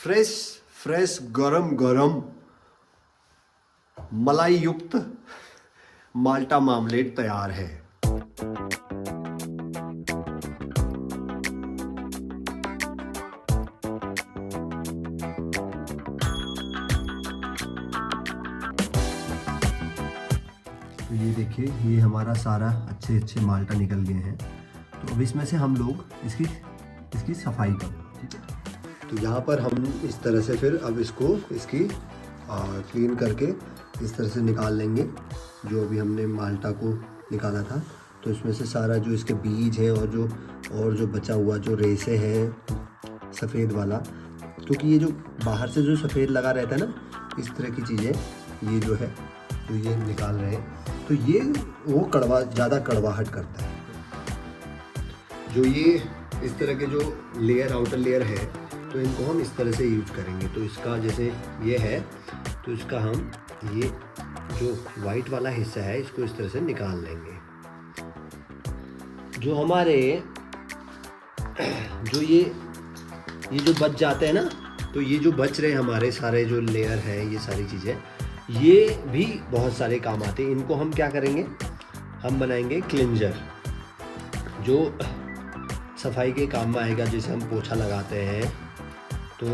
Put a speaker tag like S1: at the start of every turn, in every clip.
S1: Fresh गरम गरम मलाई युक्त माल्टा मामलेट तैयार है। तो ये देखिए, ये हमारा सारा अच्छे माल्टा निकल गए हैं। तो अब इसमें से हम लोग इसकी सफाई करेंगे, ठीक है। तो यहाँ पर हम इस तरह से फिर अब इसकी क्लीन करके इस तरह से निकाल लेंगे। जो अभी हमने माल्टा को निकाला था, तो इसमें से सारा जो इसके बीज है और जो बचा हुआ जो रेसे हैं सफ़ेद वाला, क्योंकि ये जो बाहर से जो सफ़ेद लगा रहता है ना, इस तरह की चीज़ें ये जो है तो ये निकाल रहे हैं। तो ये वो ज़्यादा कड़वाहट करता है। जो ये इस तरह के जो आउटर लेयर है, तो इनको हम इस तरह से यूज करेंगे। तो इसका जैसे ये है, तो इसका हम ये जो वाइट वाला हिस्सा है इसको इस तरह से निकाल लेंगे। जो हमारे जो ये जो बच जाते हैं ना, तो ये जो बच रहे हमारे सारे जो लेयर है, ये सारी चीज़ें, ये भी बहुत सारे काम आते हैं। इनको हम क्या करेंगे, हम बनाएंगे क्लिंजर, जो सफाई के काम में आएगा। जैसे हम पोछा लगाते हैं, तो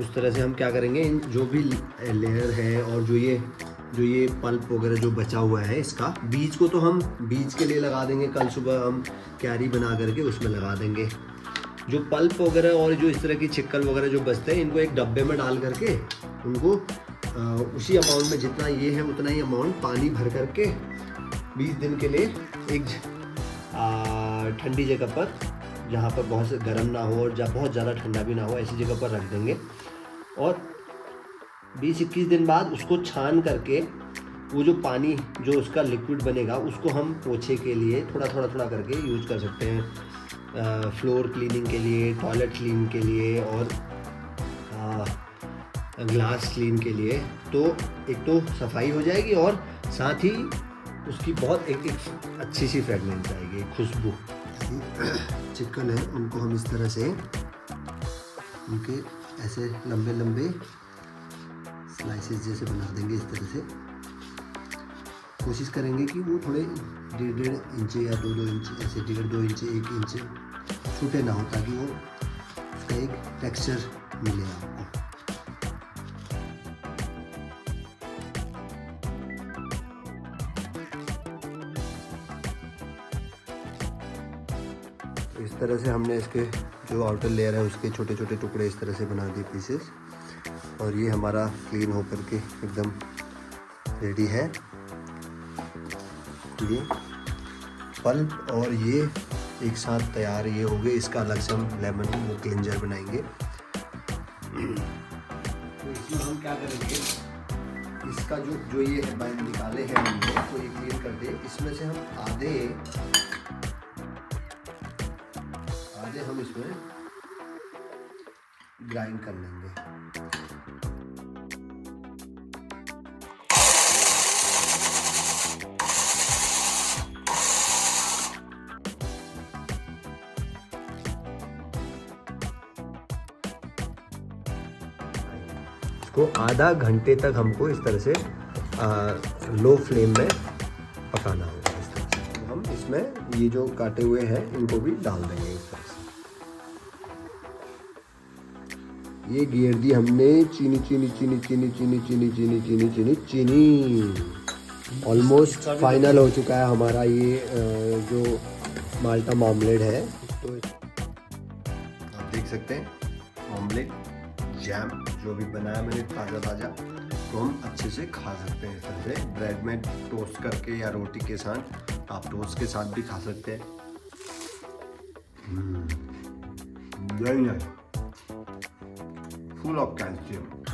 S1: उस तरह से हम क्या करेंगे, इन जो भी लेयर है और जो ये पल्प वगैरह जो बचा हुआ है, इसका बीज को तो हम बीज के लिए लगा देंगे। कल सुबह हम क्यारी बना करके उसमें लगा देंगे। जो पल्प वगैरह और जो इस तरह की छिक्कल वगैरह जो बचते हैं, इनको एक डब्बे में डाल करके उनको उसी अमाउंट में जितना ये है उतना ही अमाउंट पानी भर करके 20 दिन के लिए एक ठंडी जगह पर, जहाँ पर बहुत से गर्म ना हो और बहुत ज़्यादा ठंडा भी ना हो, ऐसी जगह पर रख देंगे। और 20-21 दिन बाद उसको छान करके वो जो पानी जो उसका लिक्विड बनेगा, उसको हम पोछे के लिए थोड़ा करके यूज कर सकते हैं। फ्लोर क्लीनिंग के लिए, टॉयलेट क्लीन के लिए और ग्लास क्लीन के लिए। तो एक तो सफाई हो जाएगी और साथ ही उसकी बहुत एक अच्छी सी फ्रेगनेंस आएगी, खुशबू। चिकन है, उनको हम इस तरह से उनके ऐसे लंबे स्लाइसेस जैसे बना देंगे। इस तरह से कोशिश करेंगे कि वो थोड़े 1.5 इंच या 2 इंच, ऐसे 1.5-2 इंच 1 इंच छोटे ना हो, ताकि वो उसका एक टेक्सचर मिले आपको। इस तरह से हमने इसके जो आउटर लेयर है उसके छोटे टुकड़े इस तरह से बना दिए पीसेस। और ये हमारा क्लीन होकर के एकदम रेडी है। ये पल्प और ये एक साथ तैयार ये हो गए। इसका अलग से हम लेमन वो क्लिंजर बनाएंगे। तो इसमें हम क्या करेंगे, इसका जो ये निकाले हैं हमने, तो ये क्लीन कर दे। इसमें से हम आधे हम इसमें ग्राइंड कर लेंगे। इसको आधा घंटे तक हमको इस तरह से लो फ्लेम में पकाना होगा। इस तरह से तो हम इसमें ये जो काटे हुए हैं इनको भी डाल देंगे इस तरह से। ये घेर दी हमने चीनी। ऑलमोस्ट फाइनल हो चुका है हमारा ये जो माल्टा मामलेट है। तो आप देख सकते हैं ऑमलेट जैम जो भी बनाया मैंने ताज़ा, तो हम अच्छे से खा सकते हैं। इस तरह से ब्रेड में टोस्ट करके या रोटी के साथ, आप टोस्ट के साथ भी खा सकते हैं। Full of calcium.